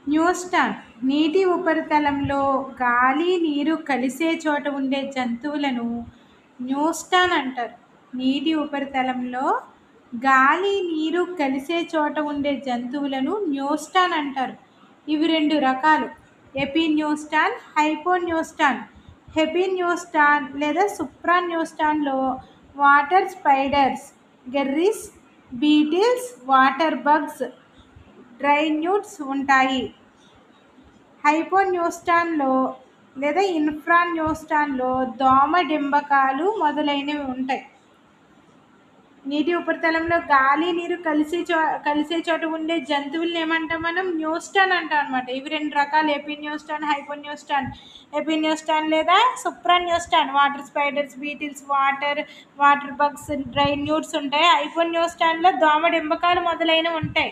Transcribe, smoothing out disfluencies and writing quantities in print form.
న్యూస్టాన్ నీటి ఉపరితలంలో గాలి, నీరు కలిసే చోట ఉండే జంతువులను న్యూస్టాన్ అంటారు. నీటి ఉపరితలంలో గాలి, నీరు కలిసే చోట ఉండే జంతువులను న్యూస్టాన్ అంటారు. ఇవి రెండు రకాలు: ఎపిన్యూస్టాన్, హైపోన్యూస్టాన్. హెపిన్యూస్టాన్ లేదా సుప్రాన్యూస్టాన్లో water spiders, gerris, beetles, water bugs, డ్రైన్యూట్స్ ఉంటాయి. హైపోన్యూస్టాన్లో లేదా ఇన్ఫ్రాన్యూస్టాన్లో దోమ, డింబకాలు మొదలైనవి ఉంటాయి. నీటి ఉపరితలంలో గాలి, నీరు కలిసే చోట ఉండే జంతువులను ఏమంటాం మనం? న్యూస్టాన్ అంటాం అనమాట. ఇవి రెండు రకాలు: ఎపిన్యూస్టాన్, హైపోన్యూస్టాన్. ఎపిన్యూస్టాన్ లేదా supraneuston water spiders, beetles, water bugs, డ్రైన్యూట్స్ ఉంటాయి. హైపోన్యూస్టాన్లో దోమ, డింబకాలు మొదలైనవి ఉంటాయి.